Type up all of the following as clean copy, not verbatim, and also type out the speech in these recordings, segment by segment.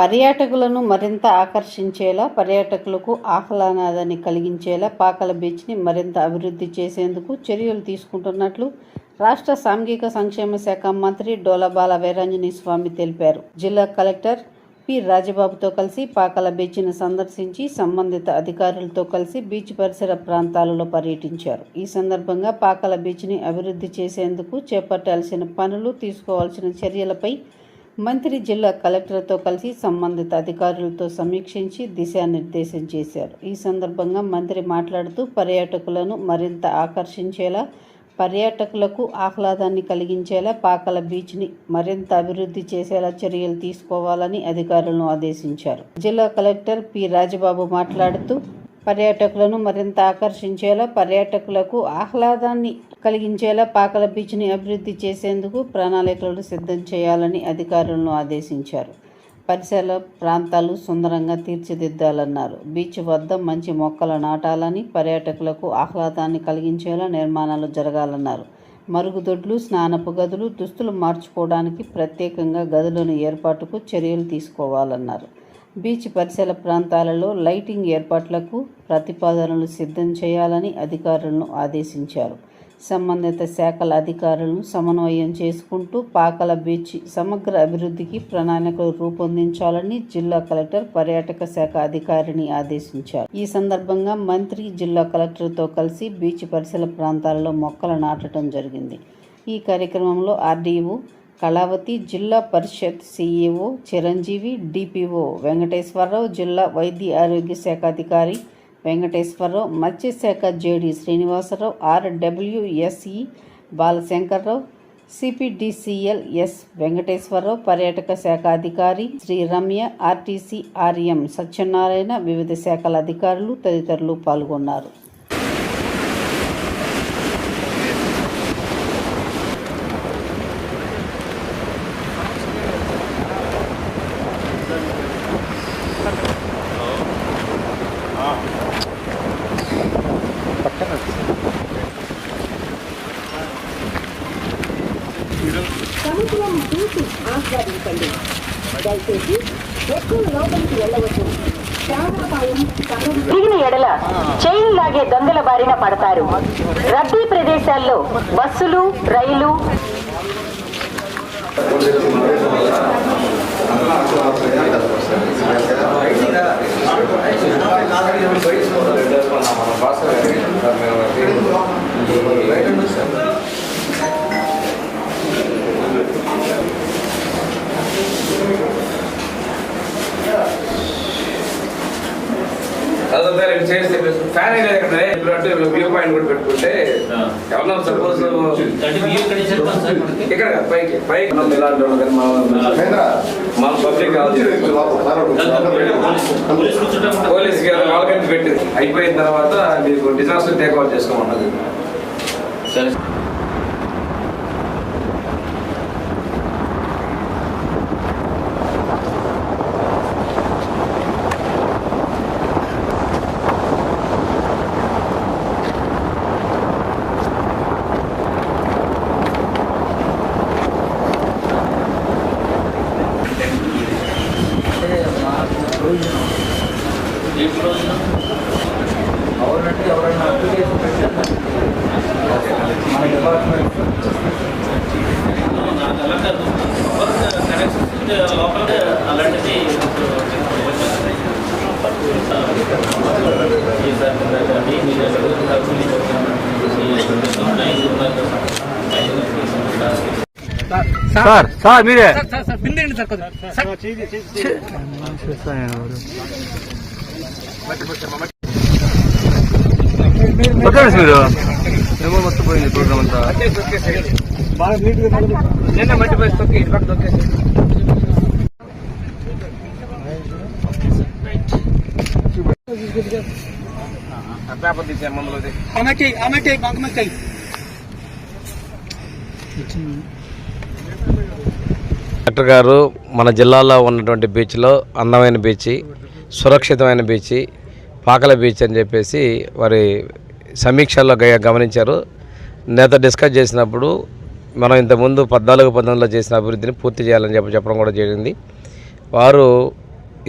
పర్యాటకులను మరింత ఆకర్షించేలా, పర్యాటకులకు ఆహ్లాదాన్ని కలిగించేలా పాకల బీచ్ని మరింత అభివృద్ధి చేసేందుకు చర్యలు తీసుకుంటున్నట్లు రాష్ట్ర సాంఘిక సంక్షేమ శాఖ మంత్రి డోలాబాల వీరాంజనేయ స్వామి తెలిపారు. జిల్లా కలెక్టర్ పి. రాజబాబుతో కలిసి పాకల బీచ్ను సందర్శించి సంబంధిత అధికారులతో కలిసి బీచ్ పరిసర ప్రాంతాలలో పర్యటించారు. ఈ సందర్భంగా పాకల బీచ్ని అభివృద్ధి చేసేందుకు చేపట్టాల్సిన పనులు, తీసుకోవాల్సిన చర్యలపై మంత్రి జిల్లా కలెక్టర్తో కలిసి సంబంధిత అధికారులతో సమీక్షించి దిశానిర్దేశం చేశారు. ఈ సందర్భంగా మంత్రి మాట్లాడుతూ పర్యాటకులను మరింత ఆకర్షించేలా, పర్యాటకులకు ఆహ్లాదాన్ని కలిగించేలా పాకల బీచ్ని మరింత అభివృద్ధి చేసేలా చర్యలు తీసుకోవాలని అధికారులను ఆదేశించారు. జిల్లా కలెక్టర్ పి. రాజబాబు మాట్లాడుతూ పర్యాటకులను మరింత ఆకర్షించేలా, పర్యాటకులకు ఆహ్లాదాన్ని కలిగించేలా పాకల బీచ్ని అభివృద్ధి చేసేందుకు ప్రణాళికలను సిద్ధం చేయాలని అధికారులను ఆదేశించారు. పరిసర ప్రాంతాలు సుందరంగా తీర్చిదిద్దాలన్నారు. బీచ్ వద్ద మంచి మొక్కలు నాటాలని, పర్యాటకులకు ఆహ్లాదాన్ని కలిగించేలా నిర్మాణాలు జరగాలన్నారు. మరుగుదొడ్లు, స్నానపు గదులు, దుస్తులు మార్చుకోవడానికి ప్రత్యేకంగా గదులను ఏర్పాటుకు చర్యలు తీసుకోవాలన్నారు. బీచ్ పరిసర ప్రాంతాలలో లైటింగ్ ఏర్పాట్లకు ప్రతిపాదనలు సిద్ధం చేయాలని అధికారులను ఆదేశించారు. సంబంధిత శాఖల అధికారులను సమన్వయం చేసుకుంటూ పాకల బీచ్ సమగ్ర అభివృద్ధికి ప్రణాళికలు రూపొందించాలని జిల్లా కలెక్టర్, పర్యాటక శాఖ అధికారిని ఆదేశించారు. ఈ సందర్భంగా మంత్రి జిల్లా కలెక్టర్తో కలిసి బీచ్ పరిసర ప్రాంతాలలో మొక్కలు నాటడం జరిగింది. ఈ కార్యక్రమంలో RDO Kalavathi, Zilla Parishad CEO Chiranjeevi, DPO Venkateswara Rao, జిల్లా వైద్య ఆరోగ్య శాఖ అధికారి వెంకటేశ్వరరావు, మత్స్యశాఖ JD Srinivasa Rao, RWSE Balashankar Rao, CPDCL S Venkateswara Rao, పర్యాటక శాఖ అధికారి శ్రీ రమ్య, ఆర్టీసీ ఆర్ఎం సత్యనారాయణ, వివిధ శాఖల అధికారులు తదితరులు పాల్గొన్నారు. సముద్రం చూసి ఆస్వాదించండి. దయచేసి ఎక్కువ లోపలికి వెళ్ళవచ్చు. దిగిన ఎడల చైన్ లాగే దొంగల బారిన పడతారు. రద్దీ ప్రదేశాల్లో బస్సులు, రైలు ఫ్యాన్ అయితే వ్యూ పాయింట్ కూడా పెట్టుకుంటే ఎవరన్నా సపోజ్ ఇక్కడ పైకి ఇలాంటి మన పబ్లిక్ పోలీస్కి వాళ్ళకంటే పెట్టి అయిపోయిన తర్వాత మీకు డిజాస్టర్ టేక్ అవుట్ చేసుకోమన్నది. సరే ఎవరైనా అప్లికేషన్ పెట్టారు మన డిపార్ట్మెంట్ లోపల అలాంటిది సార్ సార్ మీరే మీరు ఏమో మొత్తం పోయింది ప్రోగ్రామ్ అంతా మట్టి పోయి తొక్కి ఇటు పక్క తొక్కేసి పేపర్ తీసే మందులు కలెక్టర్ గారు మన జిల్లాలో ఉన్నటువంటి బీచ్లో అందమైన బీచ్, సురక్షితమైన బీచ్ పాకల బీచ్ అని చెప్పేసి వారి సమీక్షల్లో గమనించారు. నేత డిస్కస్ చేసినప్పుడు మనం ఇంతకుముందు 14-19లో చేసిన అభివృద్ధిని పూర్తి చేయాలని చెప్పడం కూడా జరిగింది. వారు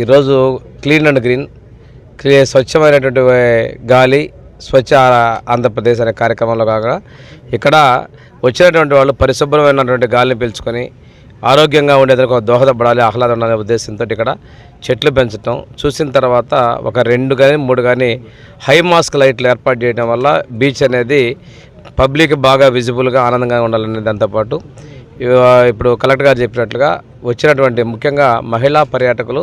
ఈరోజు క్లీన్ అండ్ గ్రీన్ స్వచ్ఛమైనటువంటి గాలి స్వచ్ఛ ఆంధ్రప్రదేశ్ అనే కార్యక్రమంలో కాగా ఇక్కడ వచ్చినటువంటి వాళ్ళు పరిశుభ్రమైనటువంటి గాలిని పీల్చుకొని ఆరోగ్యంగా ఉండేందుకు దోహదపడాలి, ఆహ్లాదం ఉండాలనే ఉద్దేశంతో ఇక్కడ చెట్లు పెంచడం చూసిన తర్వాత ఒక 2 కానీ 3 కానీ హై మాస్క్ లైట్లు ఏర్పాటు చేయడం వల్ల బీచ్ అనేది పబ్లిక్ బాగా విజిబుల్గా ఆనందంగా ఉండాలనే దాంతోపాటు ఇప్పుడు కలెక్టర్ గారు చెప్పినట్లుగా వచ్చినటువంటి ముఖ్యంగా మహిళా పర్యాటకులు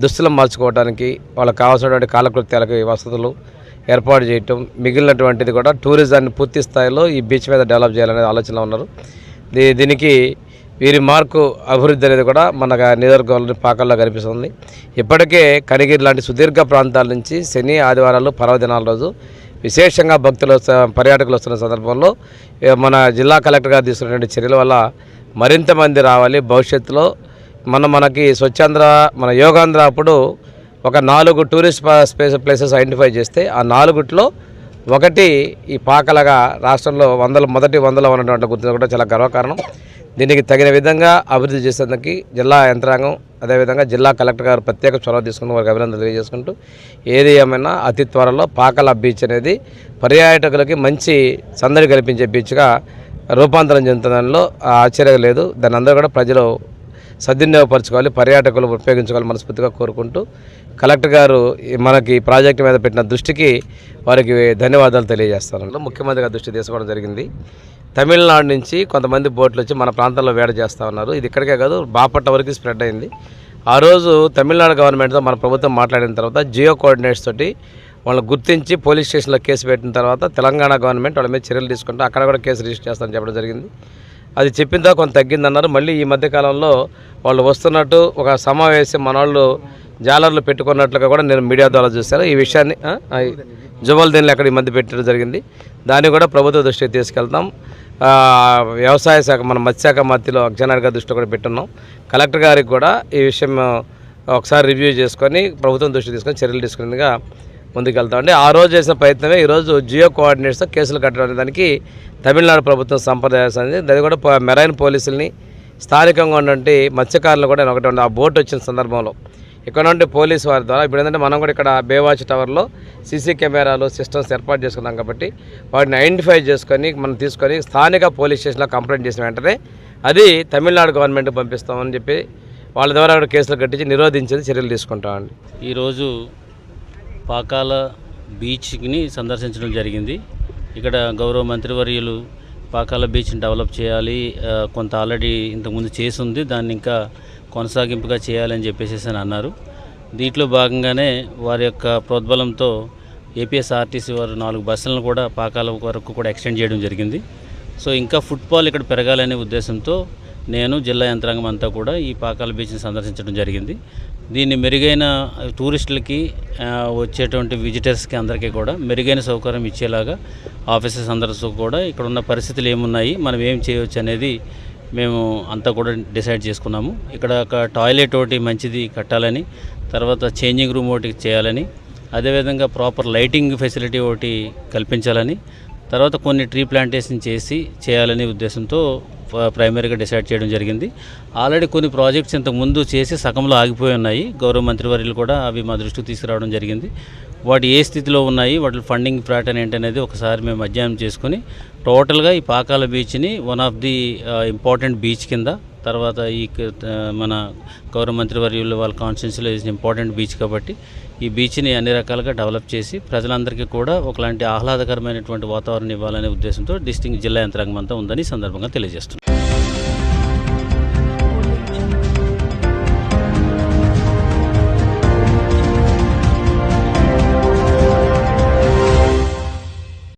దుస్తులు మార్చుకోవడానికి వాళ్ళకి కావాల్సినటువంటి కాలకృత్యాలకి వసతులు ఏర్పాటు చేయటం, మిగిలినటువంటిది కూడా టూరిజాన్ని పూర్తి స్థాయిలో ఈ బీచ్ మీద డెవలప్ చేయాలనే ఆలోచనలో ఉన్నారు. దీనికి వీరి మార్కు అభివృద్ధి అనేది కూడా మన నియోజకవర్గంలోని పాకల్లో కనిపిస్తుంది. ఇప్పటికే కనిగిరి లాంటి సుదీర్ఘ ప్రాంతాల నుంచి శని ఆదివారాలు పర్వదినాల రోజు విశేషంగా భక్తులు పర్యాటకులు వస్తున్న సందర్భంలో మన జిల్లా కలెక్టర్ గారు తీసుకున్నటువంటి చర్యల వల్ల మరింత మంది రావాలి. భవిష్యత్తులో మనకి స్వచ్ఛాంధ్ర మన యోగాంధ్ర అప్పుడు ఒక 4 టూరిస్ట్ ప్లేసెస్ ఐడెంటిఫై చేస్తే ఆ 4లో ఒకటి ఈ పాకలగా రాష్ట్రంలో మొదటి 100లో ఉన్నటువంటి గుర్తించడం చాలా గర్వకారణం. దీనికి తగిన విధంగా అభివృద్ధి చేసేందుకు జిల్లా యంత్రాంగం అదేవిధంగా జిల్లా కలెక్టర్ గారు ప్రత్యేక చొరవ తీసుకుని వారికి అభినందనలు తెలియజేసుకుంటూ ఏది ఏమైనా అతి త్వరలో పాకల బీచ్ అనేది పర్యాటకులకి మంచి సందడి కల్పించే బీచ్గా రూపాంతరం చెందుతుందనిలో ఆశ్చర్యం లేదు. దాన్ని అందరూ కూడా ప్రజలు సద్వినియోగపరచుకోవాలి, పర్యాటకులు ఉపయోగించుకోవాలి మనస్ఫూర్తిగా కోరుకుంటూ కలెక్టర్ గారు మనకి ప్రాజెక్టు మీద పెట్టిన దృష్టికి వారికి ధన్యవాదాలు తెలియజేస్తాను. ముఖ్యమంత్రి గారి దృష్టి తీసుకోవడం జరిగింది. తమిళనాడు నుంచి కొంతమంది బోట్లు వచ్చి మన ప్రాంతంలో వేట చేస్తూ ఉన్నారు. ఇది ఇక్కడికే కాదు బాపట్ల వరకు స్ప్రెడ్ అయింది. ఆ రోజు తమిళనాడు గవర్నమెంట్తో మన ప్రభుత్వం మాట్లాడిన తర్వాత జియో కోఆర్డినేట్స్ తోటి వాళ్ళని గుర్తించి పోలీస్ స్టేషన్లో కేసు పెట్టిన తర్వాత తెలంగాణ గవర్నమెంట్ వాళ్ళ మీద చర్యలు తీసుకుంటే అక్కడ కూడా కేసు రిజిస్టర్ చేస్తారని చెప్పడం జరిగింది. అది చెప్పిన తర్వాత కొంత తగ్గిందన్నారు. మళ్ళీ ఈ మధ్యకాలంలో వాళ్ళు వస్తున్నట్టు ఒక సమావేశం మన వాళ్ళు జాలర్లు పెట్టుకున్నట్లుగా కూడా నేను మీడియా ద్వారా చూశాను. ఈ విషయాన్ని జువల్దీన్లు అక్కడ ఈ మధ్య పెట్టడం జరిగింది. దాన్ని కూడా ప్రభుత్వ దృష్టికి తీసుకెళ్తాం. వ్యవసాయ శాఖ మన మత్స్యశాఖ మంత్రిలో అగ్జనార్ గారి దృష్టిలో కూడా పెట్టున్నాం. కలెక్టర్ గారికి కూడా ఈ విషయం ఒకసారి రివ్యూ చేసుకొని ప్రభుత్వం దృష్టి తీసుకొని చర్యలు తీసుకునేందుగా ముందుకెళ్తామండి. ఆ రోజు చేసిన ప్రయత్నమే ఈరోజు జియో కోఆర్డినేట్స్తో కేసులు కట్టడం దానికి తమిళనాడు ప్రభుత్వం సంప్రదించింది. అది కూడా మెరైన్ పోలీసుల్ని స్థానికంగా ఉన్నటువంటి మత్స్యకారులు కూడా ఒకటి ఆ బోట్ వచ్చిన సందర్భంలో ఇక్కడ నుండి పోలీసు వారి ద్వారా ఇప్పుడు ఏంటంటే మనం కూడా ఇక్కడ బేవాచ్ టవర్లో సీసీ కెమెరాలు సిస్టమ్స్ ఏర్పాటు చేసుకున్నాం కాబట్టి వాటిని ఐడెంటిఫై చేసుకొని మనం తీసుకొని స్థానిక పోలీస్ స్టేషన్లో కంప్లైంట్ చేసిన వెంటనే అది తమిళనాడు గవర్నమెంట్కి పంపిస్తామని చెప్పి వాళ్ళ ద్వారా కూడా కేసులు కట్టించి నిరోధించేది చర్యలు తీసుకుంటామండి. ఈరోజు పాకాల బీచ్ని సందర్శించడం జరిగింది. ఇక్కడ గౌరవ మంత్రివర్యులు పాకాల బీచ్ని డెవలప్ చేయాలి, కొంత ఆల్రెడీ ఇంతకుముందు చేసి ఉంది, దాన్ని ఇంకా కొనసాగింపుగా చేయాలని చెప్పేసి అని అన్నారు. దీంట్లో భాగంగానే వారి యొక్క ప్రోద్బలంతో ఏపీఎస్ఆర్టీసీ వారు 4 బస్సులను కూడా పాకాల వరకు కూడా ఎక్స్టెండ్ చేయడం జరిగింది. సో ఇంకా ఫుట్ఫాల్ ఇక్కడ పెరగాలనే ఉద్దేశంతో నేను జిల్లా యంత్రాంగం అంతా కూడా ఈ పాకాల బీచ్ని సందర్శించడం జరిగింది. దీన్ని మెరుగైన టూరిస్టులకి వచ్చేటువంటి విజిటర్స్కి అందరికీ కూడా మెరుగైన సౌకర్యం ఇచ్చేలాగా ఆఫీసర్స్ అందరితో కూడా ఇక్కడ ఉన్న పరిస్థితులు ఏమున్నాయి, మనం ఏం చేయవచ్చు అనేది మేము అంతా కూడా డిసైడ్ చేసుకున్నాము. ఇక్కడ ఒక టాయిలెట్ ఒకటి మంచిది కట్టాలని, తర్వాత చేంజింగ్ రూమ్ ఒకటి చేయాలని, అదేవిధంగా ప్రాపర్ లైటింగ్ ఫెసిలిటీ ఒకటి కల్పించాలని, తర్వాత కొన్ని ట్రీ ప్లాంటేషన్ చేయాలనే ఉద్దేశంతో ప్రైమరీగా డిసైడ్ చేయడం జరిగింది. ఆల్రెడీ కొన్ని ప్రాజెక్ట్స్ ఇంతకుముందు చేసి సగంలో ఆగిపోయి ఉన్నాయి. గౌరవ మంత్రివర్యులు కూడా అవి మా దృష్టికి తీసుకురావడం జరిగింది. వాటి ఏ స్థితిలో ఉన్నాయి, వాటి ఫండింగ్ ప్యాటర్న్ ఏంటనేది ఒకసారి మేము అధ్యయనం చేసుకుని టోటల్గా ఈ పాకాల బీచ్ని one of the important beach కింద, తర్వాత ఈ మన గౌరవ మంత్రివర్యులు వాళ్ళ కాన్స్టిట్యున్సీలో ఇంపార్టెంట్ బీచ్ కాబట్టి ఈ బీచ్ని అన్ని రకాలుగా డెవలప్ చేసి ప్రజలందరికీ కూడా ఒకలాంటి ఆహ్లాదకరమైనటువంటి వాతావరణం ఇవ్వాలనే ఉద్దేశంతో డిస్ట్రిక్ట్ జిల్లా యంత్రాంగం అంతా ఉందని సందర్భంగా తెలియజేస్తున్నాం.